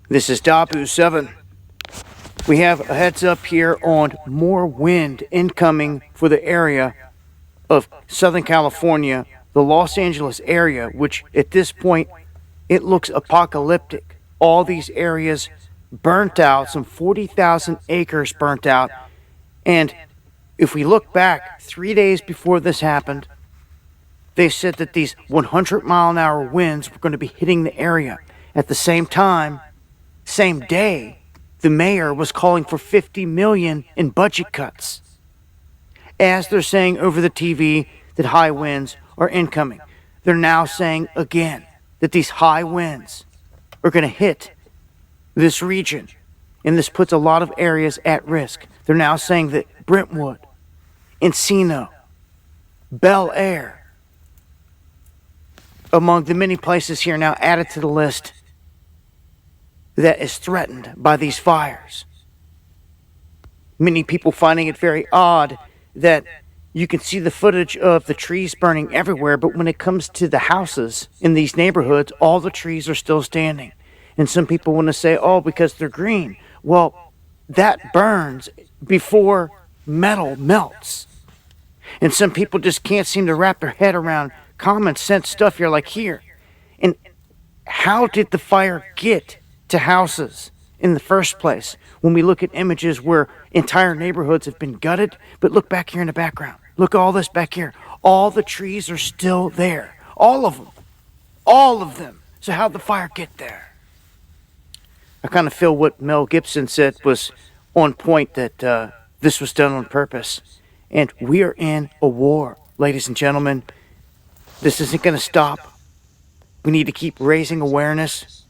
This is Dabu7. We have a heads up here on more wind incoming for the area of Southern California, the Los Angeles area, which at this point it looks apocalyptic. All these areas burnt out, some 40,000 acres burnt out. And if we look back 3 days before this happened, they said that these 100-mile-an-hour winds were going to be hitting the area. At the same time, same day, the mayor was calling for $50 million in budget cuts. As they're saying over the TV that high winds are incoming, they're now saying again that these high winds are going to hit this region, and this puts a lot of areas at risk. They're now saying that Brentwood, Encino, Bel Air, among the many places here now added to the list that is threatened by these fires. Many people finding it very odd that you can see the footage of the trees burning everywhere, but when it comes to the houses in these neighborhoods, all the trees are still standing. And some people want to say, oh, because they're green. Well, that burns before metal melts. And some people just can't seem to wrap their head around common sense stuff here, like here. And how did the fire get to houses in the first place when we look at images where entire neighborhoods have been gutted? But look back here in the background. Look at all this back here. All the trees are still there. All of them. All of them. So how'd the fire get there? I kind of feel what Mel Gibson said was on point, that this was done on purpose. And we are in a war, ladies and gentlemen. This isn't going to stop. We need to keep raising awareness.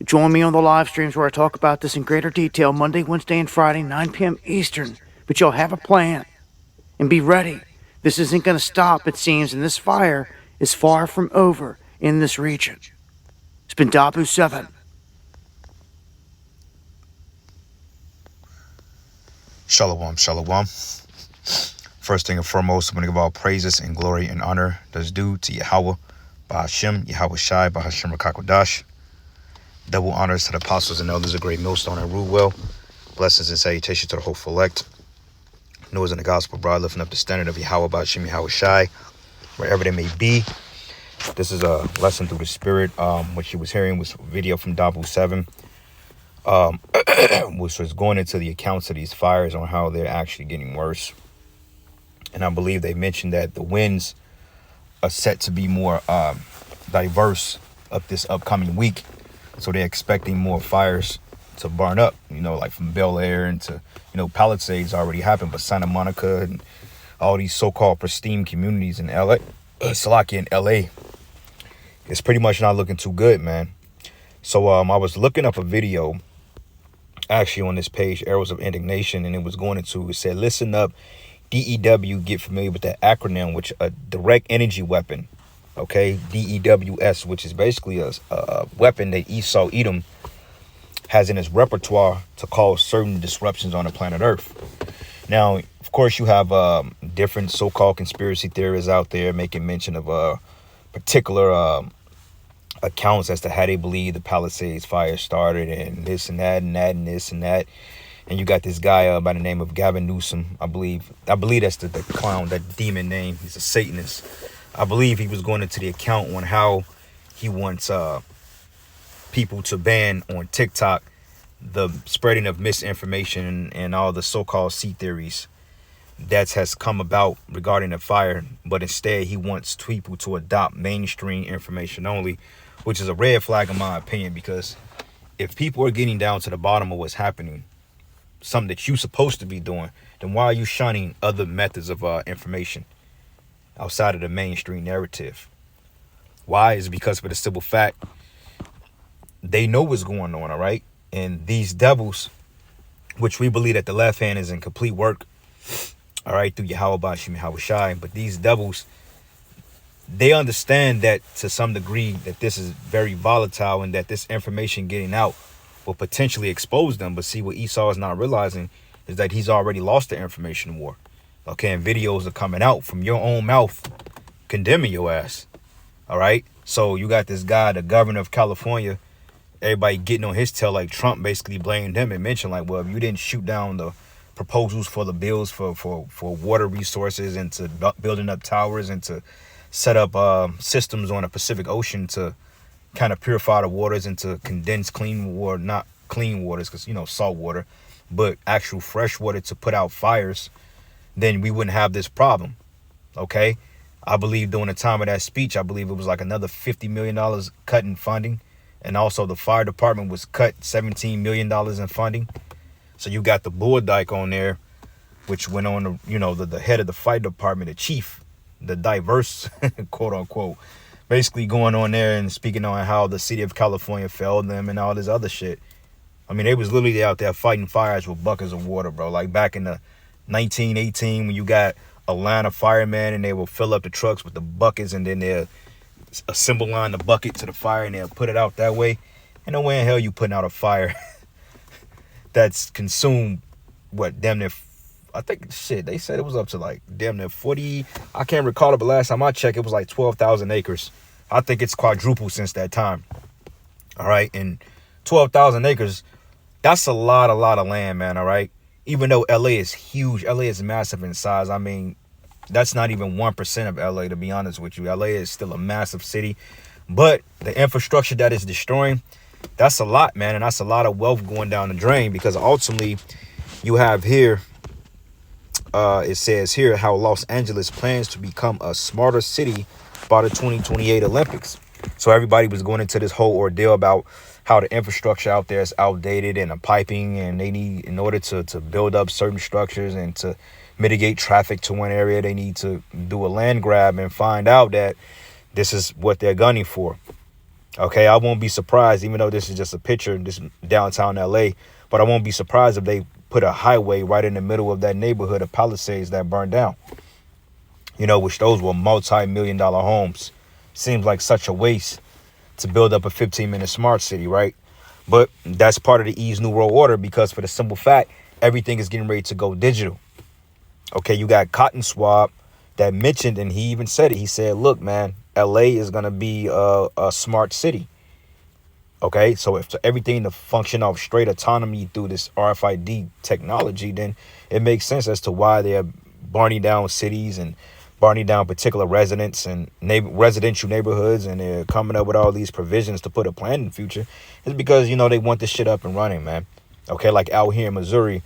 Join me on the live streams where I talk about this in greater detail Monday, Wednesday, and Friday, 9 p.m. Eastern. But y'all have a plan and be ready. This isn't going to stop, it seems, and this fire is far from over in this region. It's been Dabu7. Shalom, shalom. First thing and foremost, I'm going to give all praises and glory and honor that's due to Yahweh, Bahashem, Yahweh Shai, Bahashem Rakakwadash. Double honors to the apostles and elders of Great Millstone and rule well. Blessings and salutations to the hopeful elect. Noah's in the gospel broad, lifting up the standard of Yahweh, Bahashem, Yahweh Shai, wherever they may be. This is a lesson through the spirit. What you was hearing was a video from Dabu7. Which was going into the accounts of these fires on how they're actually getting worse. And I believe they mentioned that the winds are set to be more diverse up this upcoming week. So they're expecting more fires to burn up, like from Bel Air into, Palisades already happened, but Santa Monica and all these so-called pristine communities in LA, Salakia in LA, it's pretty much not looking too good, man. So I was looking up a video actually on this page, Arrows of Indignation, and it said, listen up, DEW, get familiar with that acronym, which a direct energy weapon, okay, DEWS, which is basically a weapon that Esau Edom has in his repertoire to cause certain disruptions on the planet Earth. Now, of course, you have different so-called conspiracy theorists out there making mention of particular accounts as to how they believe the Palisades fire started and this and that and that and this and that. And you got this guy by the name of Gavin Newsom, I believe that's the clown, that demon name. He's a Satanist. I believe he was going into the account on how he wants people to ban on TikTok the spreading of misinformation and all the so-called sea theories that has come about regarding the fire. But instead, he wants people to adopt mainstream information only, which is a red flag in my opinion, because if people are getting down to the bottom of what's happening, something that you're supposed to be doing, then why are you shunning other methods of information outside of the mainstream narrative? Why? Is because for the simple fact, they know what's going on, all right? And these devils, which we believe that the left hand is in complete work, all right, through Yahweh Bashim, Yahweh Shai, but these devils, they understand that to some degree that this is very volatile and that this information getting out will potentially expose them. But see, what Esau is not realizing is that he's already lost the information war. Okay, and videos are coming out from your own mouth condemning your ass. All right, so you got this guy, the governor of California, everybody getting on his tail, like Trump basically blamed him and mentioned like, well, if you didn't shoot down the proposals for the bills for water resources and to building up towers and to set up systems on the Pacific Ocean to kind of purify the waters and to condense clean water, not clean waters because, you know, salt water, but actual fresh water to put out fires, then we wouldn't have this problem. Okay. I believe during the time of that speech, I believe it was like another $50 million cut in funding. And also the fire department was cut $17 million in funding. So you got the Bull Dyke on there, which went on to, you know, the head of the fire department, the chief, the diverse, quote unquote, basically going on there and speaking on how the city of California failed them and all this other shit. I mean, they was literally out there fighting fires with buckets of water, bro. Like back in the 1918 when you got a line of firemen and they will fill up the trucks with the buckets and then they'll assemble line the bucket to the fire and they'll put it out that way. And no way in hell you putting out a fire that's consumed, what, damn near, I think, shit, they said it was up to like damn near 40, I can't recall it, but last time I checked, it was like 12,000 acres. I think it's quadrupled since that time. All right, and 12,000 acres, that's a lot of land, man, all right? Even though LA is huge, LA is massive in size. I mean, that's not even 1% of LA, to be honest with you. LA is still a massive city. But the infrastructure that is destroying, that's a lot, man. And that's a lot of wealth going down the drain because ultimately you have here, it says here how Los Angeles plans to become a smarter city by the 2028 Olympics. So everybody was going into this whole ordeal about how the infrastructure out there is outdated and the piping, and they need, in order to build up certain structures and to mitigate traffic to one area, they need to do a land grab and find out that this is what they're gunning for. Okay, I won't be surprised, even though this is just a picture, this downtown LA, but I won't be surprised if they put a highway right in the middle of that neighborhood of Palisades that burned down. You know, which those were multi-million-dollar homes. Seems like such a waste to build up a 15-minute smart city, right? But that's part of the Eve's New World Order because for the simple fact, everything is getting ready to go digital. Okay, you got Cotton Swab that mentioned, and he even said it. He said, look, man, LA is going to be a smart city. Okay, so if everything to function off straight autonomy through this RFID technology, then it makes sense as to why they're burning down cities and burning down particular residents and residential neighborhoods, and they're coming up with all these provisions to put a plan in the future. It's because, you know, they want this shit up and running, man. Okay, like out here in Missouri,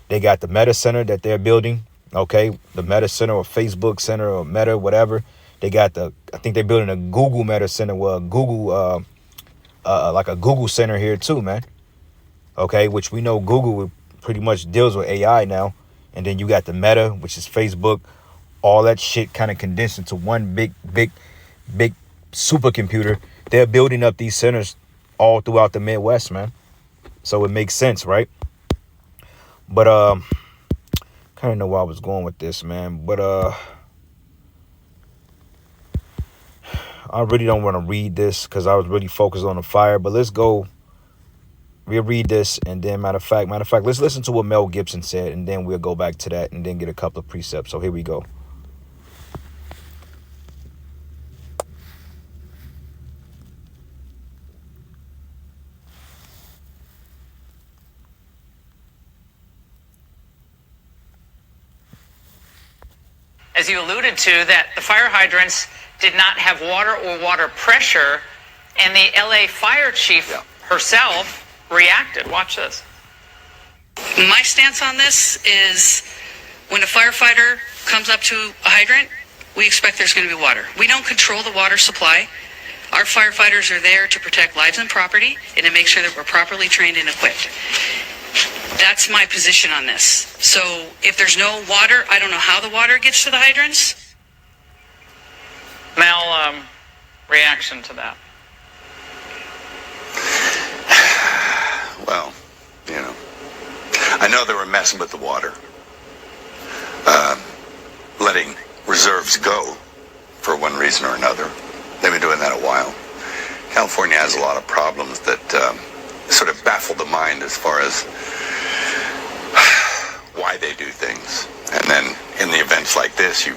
they got the Meta Center that they're building. Okay, the Meta Center or Facebook Center or Meta, whatever. They got I think they're building a Google Meta Center, well, Google, like a Google Center here too, man. Okay, which we know Google pretty much deals with AI now. And then you got the Meta, which is Facebook. All that shit kind of condensed into one big supercomputer. They're building up these centers all throughout the Midwest, man. So it makes sense, right? But kind of know where I was going with this, man. But I really don't want to read this because I was really focused on the fire. But let's go. We'll read this, and then matter of fact, let's listen to what Mel Gibson said, and then we'll go back to that and then get a couple of precepts. So here we go. As you alluded to, that the fire hydrants did not have water or water pressure, and the LA fire chief herself reacted. Watch this. My stance on this is when a firefighter comes up to a hydrant, we expect there's going to be water. We don't control the water supply. Our firefighters are there to protect lives and property and to make sure that we're properly trained and equipped. That's my position on this. So if there's no water, I don't know how the water gets to the hydrants. Mel, reaction to that? Well, you know, I know they were messing with the water, letting reserves go for one reason or another. They've been doing that a while. California has a lot of problems that sort of baffle the mind as far as why they do things. And then in the events like this, you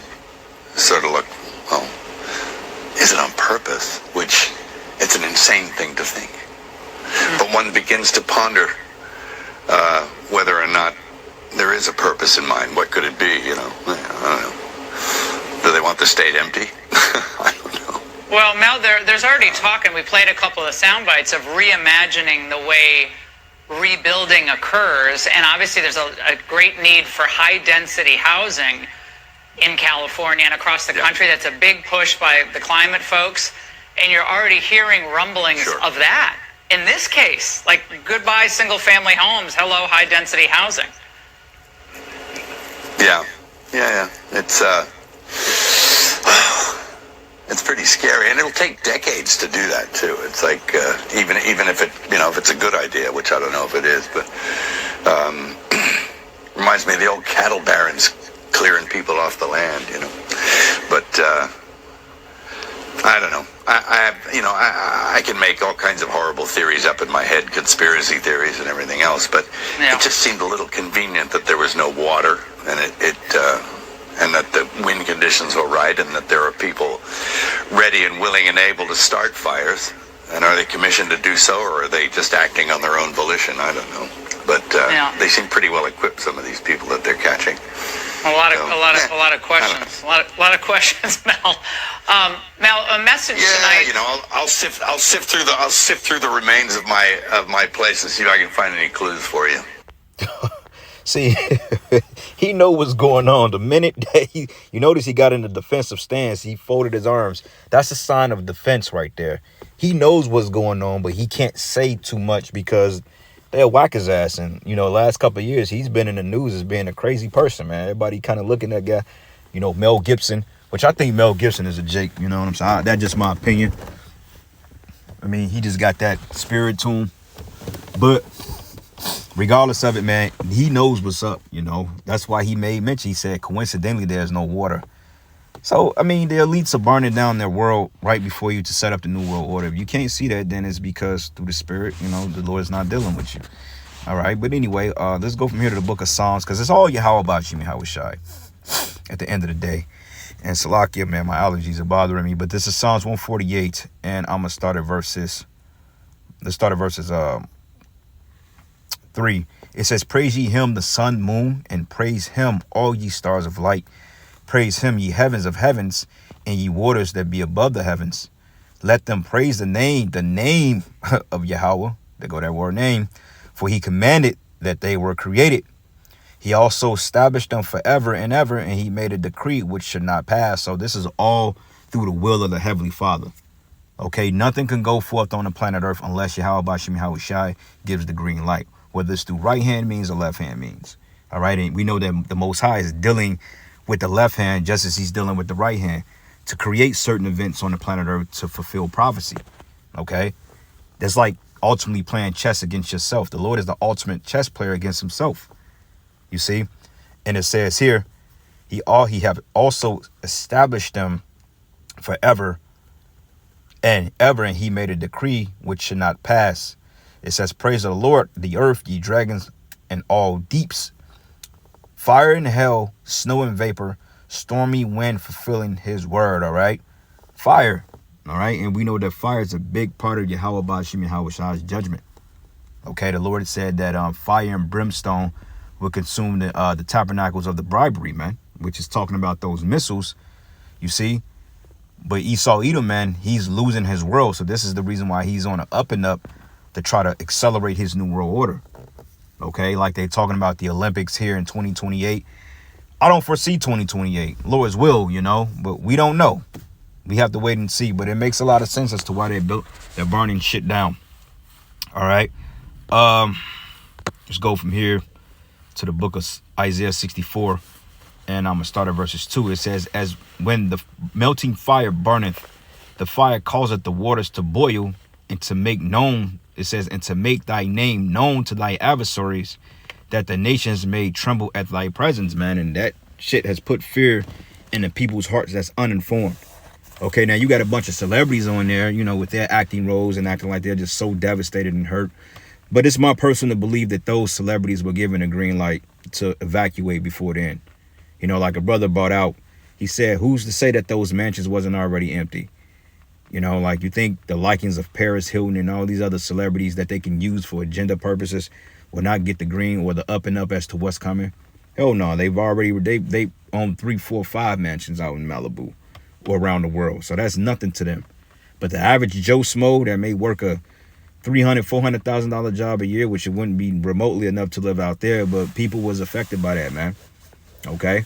sort of look, well, is it on purpose? Which, it's an insane thing to think. But one begins to ponder whether or not there is a purpose in mind. What could it be, I don't know. Do they want the state empty? I don't know. Well, Mel, there's already talk, and we played a couple of sound bites of reimagining the way rebuilding occurs. And obviously there's a great need for high-density housing in California and across the country. That's a big push by the climate folks. And you're already hearing rumblings of that. In this case, like goodbye single-family homes, hello high-density housing. Yeah. It's pretty scary, and it'll take decades to do that too. It's like even if it if it's a good idea, which I don't know if it is, but reminds me of the old cattle barons clearing people off the land, But I don't know. I can make all kinds of horrible theories up in my head, conspiracy theories and everything else, but it just seemed a little convenient that there was no water, and and that the wind conditions were right, and that there are people ready and willing and able to start fires. And are they commissioned to do so, or are they just acting on their own volition? I don't know. But they seem pretty well equipped, some of these people that they're catching. A lot of questions. A lot of questions, Mel. Mel, a message tonight. I'll sift through the remains of my place and see if I can find any clues for you. See, he know what's going on. The minute that you notice he got in the defensive stance, he folded his arms. That's a sign of defense right there. He knows what's going on, but he can't say too much because they'll whack his ass. And, last couple of years, he's been in the news as being a crazy person, man. Everybody kind of looking at that guy, Mel Gibson, which I think Mel Gibson is a Jake, you know what I'm saying? That's just my opinion. I mean, he just got that spirit to him. But regardless of it, man, he knows what's up, That's why he made mention. He said, coincidentally, there's no water. So, I mean, the elites are burning down their world right before you to set up the New World Order. If you can't see that, then it's because through the Spirit, the Lord's not dealing with you. All right. But anyway, let's go from here to the book of Psalms, because it's all Yahweh about you, Yahweh Shai, at the end of the day. And Salakia, man, my allergies are bothering me. But this is Psalms 148, and I'm going to start at verses. Let's start at verses 3. It says, praise ye him, the sun, moon, and praise him, all ye stars of light. Praise him, ye heavens of heavens, and ye waters that be above the heavens. Let them praise the name of Yahweh. There go that word name. For he commanded that they were created. He also established them forever and ever, and he made a decree which should not pass. So this is all through the will of the Heavenly Father. Okay, nothing can go forth on the planet Earth unless Yahweh Bashim Yahweh Shai gives the green light, whether it's through right hand means or left hand means. All right, and we know that the Most High is dealing with the left hand just as he's dealing with the right hand to create certain events on the planet Earth to fulfill prophecy. Okay, that's like ultimately playing chess against yourself. The Lord is the ultimate chess player against himself. You see, and it says here, he have also established them forever and ever, and he made a decree which should not pass. It says, praise the Lord, the earth, ye dragons, and all deeps, fire and hell, snow and vapor, stormy wind, fulfilling his word. All right, fire. All right, and we know that fire is a big part of Yahweh Bashim Yahweh Shai's judgment. Okay, the Lord said that fire and brimstone will consume the tabernacles of the bribery, man, which is talking about those missiles, you see. But Esau Edom, man, he's losing his world. So this is the reason why he's on an up and up to try to accelerate his new world order. Okay, like they're talking about the Olympics here in 2028. I don't foresee 2028. Lord's will, but we don't know. We have to wait and see. But it makes a lot of sense as to why they're burning shit down. All right. Let's go from here to the book of Isaiah 64. And I'm going to start at verses 2. It says, as when the melting fire burneth, the fire causeth the waters to boil, and to make known, it says, and to make thy name known to thy adversaries, that the nations may tremble at thy presence, man. And that shit has put fear in the people's hearts that's uninformed. Okay, now you got a bunch of celebrities on there, with their acting roles and acting like they're just so devastated and hurt. But it's my personal belief that those celebrities were given a green light to evacuate before then. Like a brother brought out, he said, who's to say that those mansions wasn't already empty? You know, like, you think the likings of Paris Hilton and all these other celebrities that they can use for agenda purposes will not get the green or the up and up as to what's coming? Hell no. They've already, they own 3, 4, 5 mansions out in Malibu or around the world. So that's nothing to them. But the average Joe Smo that may work a $300,000-$400,000 job a year, which it wouldn't be remotely enough to live out there, but people was affected by that, man. Okay?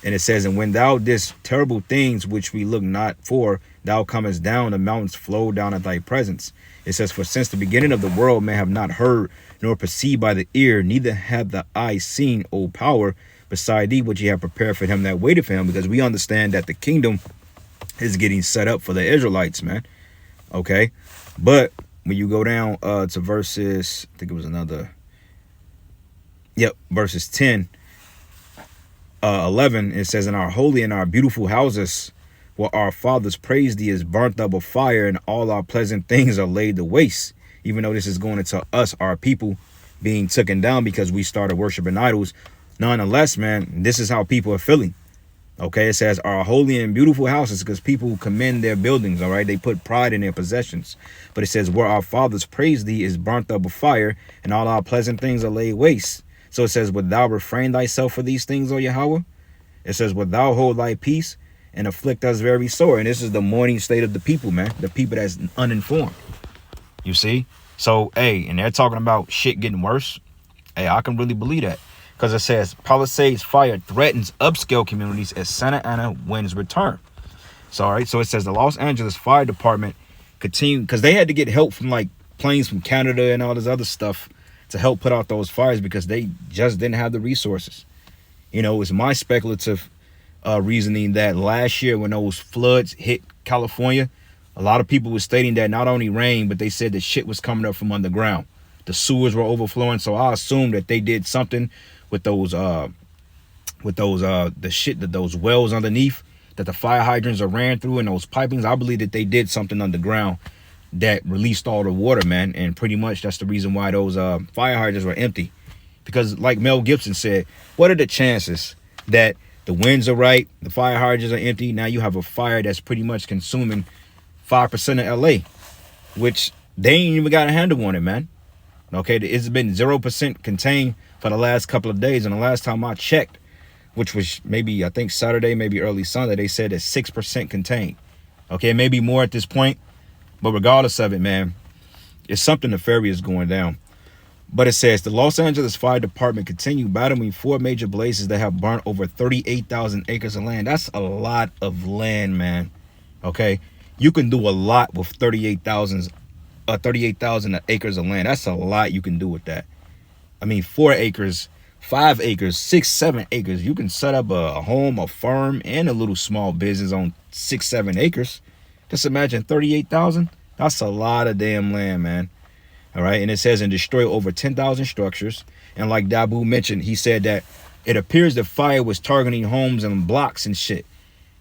And it says, and when thou didst terrible things which we look not for, thou comest down, the mountains flow down at thy presence. It says, for since the beginning of the world man have not heard, nor perceived by the ear, neither have the eye seen, O power, beside thee, which ye have prepared for him that waited for him. Because we understand that the kingdom is getting set up for the Israelites, man. Okay? But when you go down to verses, I think it was another, verses 10, 11, it says, in our holy and our beautiful houses where our fathers praise thee is burnt up with fire, and all our pleasant things are laid to waste. Even though this is going into us, our people, being taken down because we started worshiping idols, nonetheless, man, this is how people are feeling. Okay, it says our holy and beautiful houses, because people commend their buildings, all right? They put pride in their possessions. But it says where our fathers praise thee is burnt up with fire, and all our pleasant things are laid waste. So it says, would thou refrain thyself for these things, O Yahweh? It says, would thou hold thy peace and afflict us very sore? And this is the mourning state of the people, man. The people that's uninformed. You see? So, hey, and they're talking about shit getting worse. Hey, I can really believe that. Because it says, Palisades fire threatens upscale communities as Santa Ana winds return. So, all right. So it says the Los Angeles Fire Department continue, because they had to get help from like planes from Canada and all this other stuff to help put out those fires because they just didn't have the resources. You know, it's my speculative reasoning that last year when those floods hit California, a lot of people were stating that not only rain, but they said that shit was coming up from underground. The sewers were overflowing. So I assume that they did something with those the shit that those wells underneath that the fire hydrants are ran through and those pipings. I believe that they did something underground that released all the water, man. And pretty much that's the reason why those fire hydrants were empty. Because like Mel Gibson said, what are the chances that the winds are right, the fire hydrants are empty, now you have a fire that's pretty much consuming 5% of LA, which they ain't even got a handle on it, man. Okay, it's been 0% contained for the last couple of days. And the last time I checked, which was maybe, I think Saturday, maybe early Sunday, they said it's 6% contained. Okay, maybe more at this point. But regardless of it, man, it's something nefarious going down. But it says the Los Angeles Fire Department continue battling 4 major blazes that have burnt over 38,000 acres of land. That's a lot of land, man. Okay, you can do a lot with 38,000 acres of land. That's a lot you can do with that. I mean, 4 acres, 5 acres, 6, 7 acres. You can set up a home, a farm, and a little small business on 6, 7 acres. Just imagine 38,000. That's a lot of damn land, man. All right. And it says and destroy over 10,000 structures. And like Dabu mentioned, he said that it appears the fire was targeting homes and blocks and shit.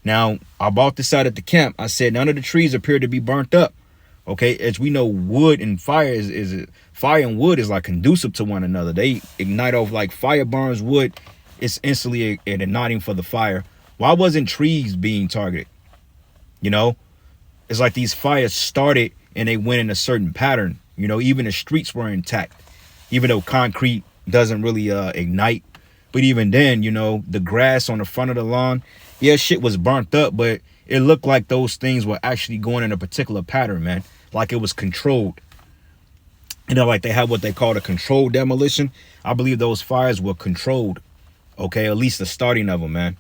Now, I bought this out at the camp. I said none of the trees appear to be burnt up. Okay, as we know, wood and fire fire and wood is like conducive to one another. They ignite off like fire burns wood. It's instantly igniting for the fire. Why wasn't trees being targeted? You know, it's like these fires started and they went in a certain pattern. You know, even the streets were intact, even though concrete doesn't really ignite. But even then, you know, the grass on the front of the lawn, yeah, shit was burnt up, but it looked like those things were actually going in a particular pattern, man. Like it was controlled. You know, like they have what they call a controlled demolition. I believe those fires were controlled. Okay, at least the starting of them, man.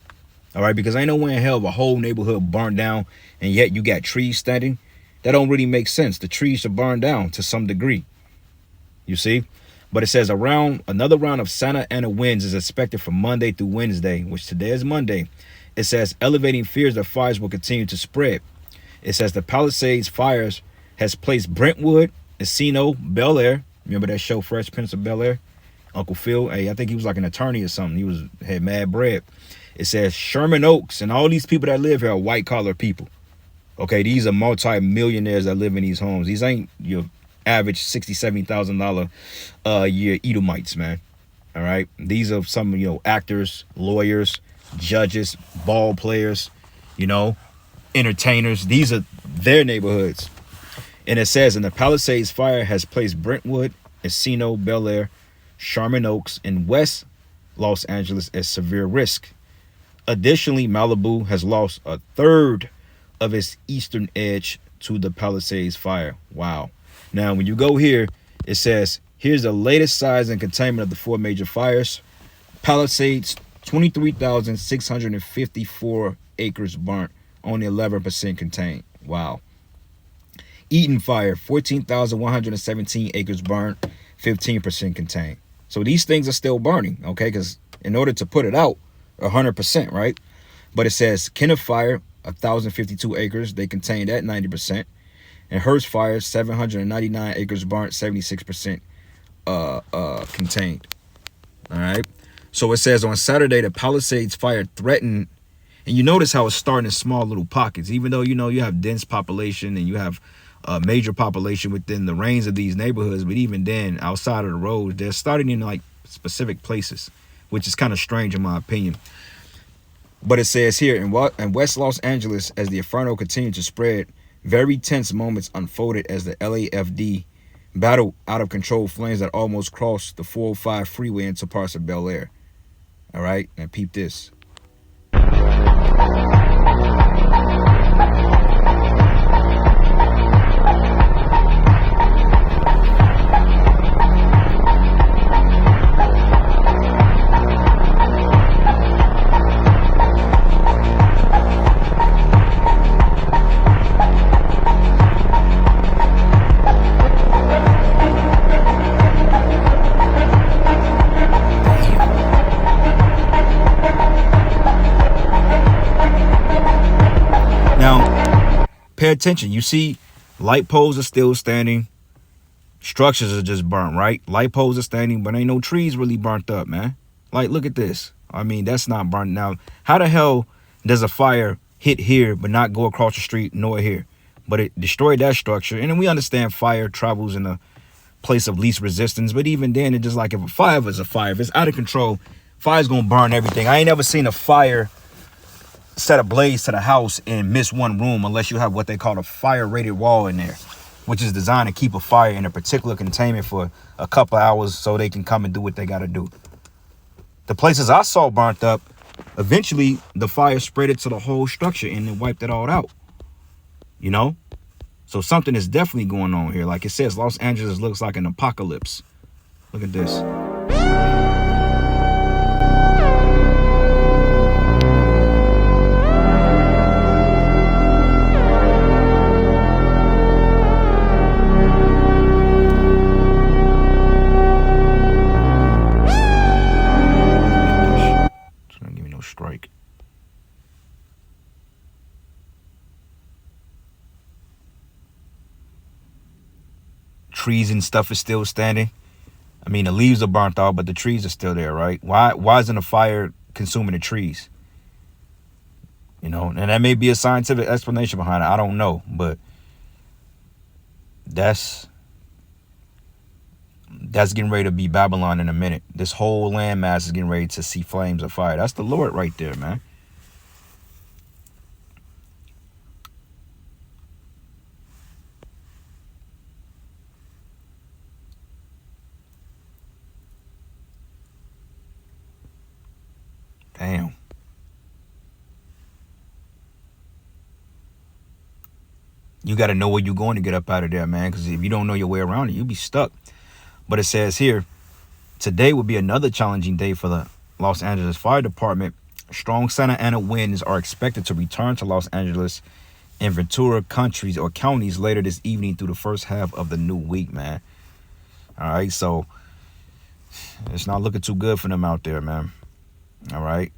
All right, because I know when hell of a whole neighborhood burned down and yet you got trees standing. That don't really make sense. The trees should burn down to some degree. You see? But it says another round of Santa Ana winds is expected from Monday through Wednesday, which today is Monday. It says elevating fears that fires will continue to spread. It says the Palisades fires has placed Brentwood, Encino, Bel Air. Remember that show Fresh Prince of Bel Air? Uncle Phil. Hey, I think he was like an attorney or something. He had mad bread. It says Sherman Oaks and all these people that live here are white collar people. Okay, these are multi-millionaires that live in these homes. These ain't your average $60,000, $70,000 a year Edomites, man. All right, these are some, you know, actors, lawyers, judges, ball players, you know, entertainers. These are their neighborhoods. And it says, in the Palisades fire has placed Brentwood, Encino, Bel Air, Sherman Oaks, and West Los Angeles at severe risk. Additionally, Malibu has lost a third of its eastern edge to the Palisades fire. Wow. Now, when you go here, it says, here's the latest size and containment of the 4 major fires. Palisades, 23,654 acres burnt, only 11% contained. Wow. Eden fire, 14,117 acres burnt, 15% contained. So these things are still burning, okay? Because in order to put it out, 100%, right? But it says Kenneth fire, 1,052 acres, they contained at 90%. And Hearst fire, 799 acres burnt, 76% contained. All right. So it says on Saturday, the Palisades fire threatened, and you notice how it's starting in small little pockets, even though, you know, you have dense population and you have a major population within the range of these neighborhoods. But even then, outside of the roads, they're starting in like specific places, which is kind of strange in my opinion. But it says here in West Los Angeles, as the inferno continued to spread, very tense moments unfolded as the LAFD battled out of control flames that almost crossed the 405 freeway into parts of Bel Air. All right, now peep this. Pay attention. You see, light poles are still standing. Structures are just burnt, right? Light poles are standing, but ain't no trees really burnt up, man. Like, look at this. I mean, that's not burnt. Now, how the hell does a fire hit here but not go across the street nor here? But it destroyed that structure. And then we understand fire travels in a place of least resistance. But even then, it's just like if a fire is a fire, if it's out of control, fire's gonna burn everything. I ain't never seen a fire set a blaze to the house and miss one room unless you have what they call a fire rated wall in there, which is designed to keep a fire in a particular containment for a couple hours so they can come and do what they got to do. The places I saw burnt up, eventually the fire spread it to the whole structure and it wiped it all out, you know? So something is definitely going on here. Like it says, Los Angeles looks like an apocalypse. Look at this. Strike. Trees and stuff is still standing. I mean, the leaves are burnt out, but the trees are still there, right? Why isn't a fire consuming the trees? You know, and that may be a scientific explanation behind it. I don't know, but that's getting ready to be Babylon in a minute. This whole landmass is getting ready to see flames of fire. That's the Lord right there, man. Damn. You got to know where you're going to get up out of there, man, because if you don't know your way around it, you'll be stuck. But it says here, today will be another challenging day for the Los Angeles Fire Department. Strong Santa Ana winds are expected to return to Los Angeles and Ventura counties later this evening through the first half of the new week, man. All right, so it's not looking too good for them out there, man. All right,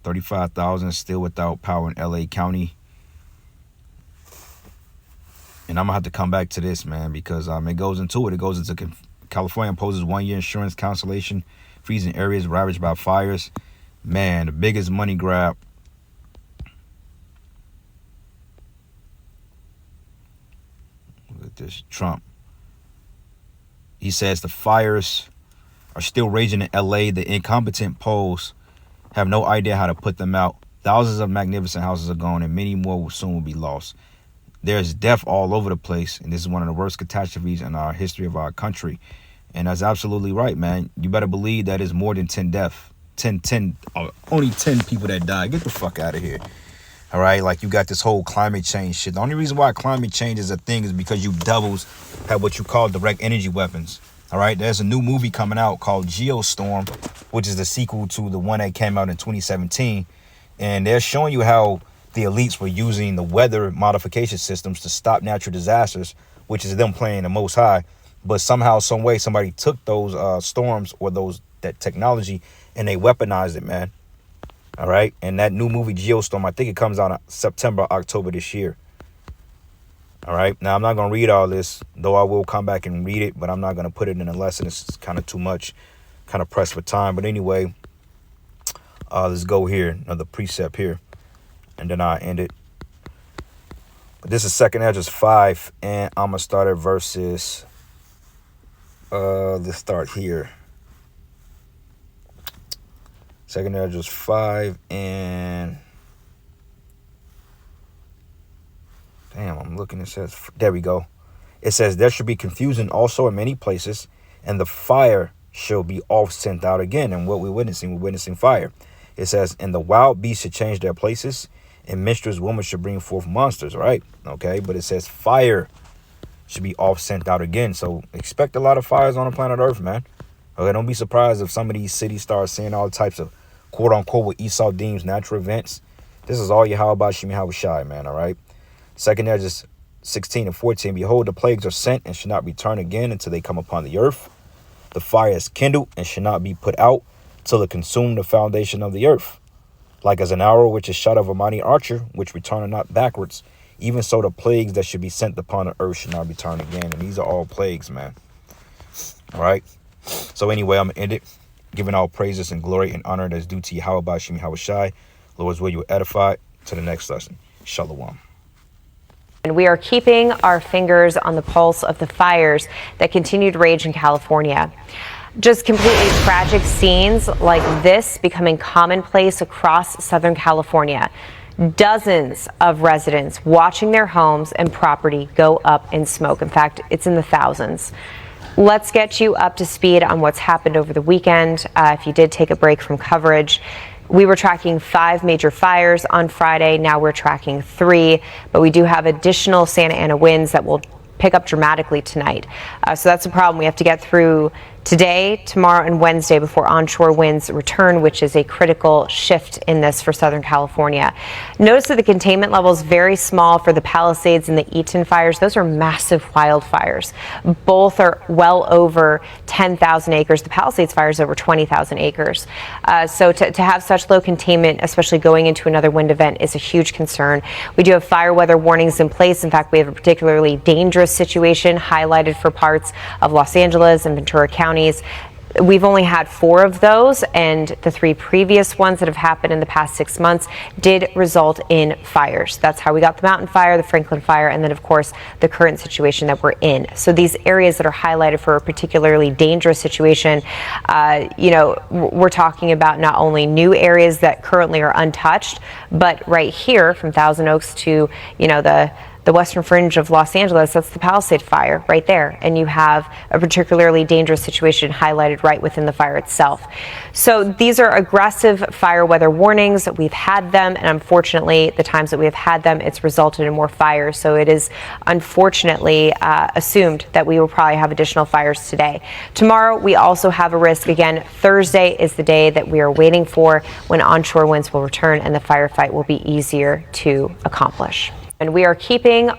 35,000 still without power in LA County. And I'm going to have to come back to this, man, because it goes into California imposes 1-year insurance cancellation, freezing areas ravaged by fires. Man, the biggest money grab. Look at this, Trump. He says the fires are still raging in LA. The incompetent polls have no idea how to put them out. Thousands of magnificent houses are gone, and many more will soon be lost. There's death all over the place, and this is one of the worst catastrophes in our history of our country. And that's absolutely right, man. You better believe that is more than 10 deaths. Only 10 people that died. Get the fuck out of here. All right, like you got this whole climate change shit. The only reason why climate change is a thing is because you devils have what you call direct energy weapons. All right, there's a new movie coming out called Geostorm, which is the sequel to the one that came out in 2017. And they're showing you how the elites were using the weather modification systems to stop natural disasters, which is them playing the Most High. But somehow, some way, somebody took those storms or that technology and they weaponized it, man. All right. And that new movie, Geostorm, I think it comes out September, October this year. All right. Now, I'm not going to read all this, though I will come back and read it, but I'm not going to put it in a lesson. It's kind of too much, kind of pressed for time. But anyway, let's go here. Another precept here. And then I'll end it. But this is 2nd Esdras 5. And I'm going to start at verses. Let's start here. 2nd Esdras 5 and damn, I'm looking. It says, there we go. It says, there should be confusion also in many places, and the fire shall be oft sent out again. And what we're witnessing fire. It says, and the wild beasts should change their places, and minstrels women should bring forth monsters, right? Okay, but it says fire should be oft sent out again. So expect a lot of fires on the planet Earth, man. Okay, don't be surprised if some of these cities start seeing all types of quote unquote what Esau deems natural events. This is all Yahweh Shem Yahweh Shai, man. All right. 2nd Esdras 16 and 14. Behold, the plagues are sent and should not return again until they come upon the earth. The fire is kindled and should not be put out till it consume the foundation of the earth. Like as an arrow which is shot of a mighty archer, which returneth not backwards, even so the plagues that should be sent upon the earth should not return again. And these are all plagues, man. All right. So anyway, I'm going to end it. Giving all praises and glory and honor that's due to Yahweh Shem Yahweh Shai. Lord's will, you were edified. To the next lesson. Shalom. And we are keeping our fingers on the pulse of the fires that continue to rage in California. Just completely tragic scenes like this becoming commonplace across Southern California. Dozens of residents watching their homes and property go up in smoke. In fact, it's in the thousands. Let's get you up to speed on what's happened over the weekend. If you did take a break from coverage, we were tracking 5 major fires on Friday. Now we're tracking 3, but we do have additional Santa Ana winds that will pick up dramatically tonight. So that's a problem. We have to get through today, tomorrow, and Wednesday before onshore winds return, which is a critical shift in this for Southern California. Notice that the containment level is very small for the Palisades and the Eaton fires. Those are massive wildfires. Both are well over 10,000 acres. The Palisades fire is over 20,000 acres. So to have such low containment, especially going into another wind event, is a huge concern. We do have fire weather warnings in place. In fact, we have a particularly dangerous situation highlighted for parts of Los Angeles and Ventura County. We've only had 4 of those, and the 3 previous ones that have happened in the past 6 months did result in fires. That's how we got the Mountain Fire, the Franklin Fire, and then, of course, the current situation that we're in. So these areas that are highlighted for a particularly dangerous situation, we're talking about not only new areas that currently are untouched, but right here from Thousand Oaks to, the western fringe of Los Angeles, that's the Palisade Fire right there. And you have a particularly dangerous situation highlighted right within the fire itself. So these are aggressive fire weather warnings. We've had them, and unfortunately, the times that we have had them, it's resulted in more fires. So it is unfortunately assumed that we will probably have additional fires today. Tomorrow, we also have a risk. Again, Thursday is the day that we are waiting for when onshore winds will return and the firefight will be easier to accomplish. And we are keeping our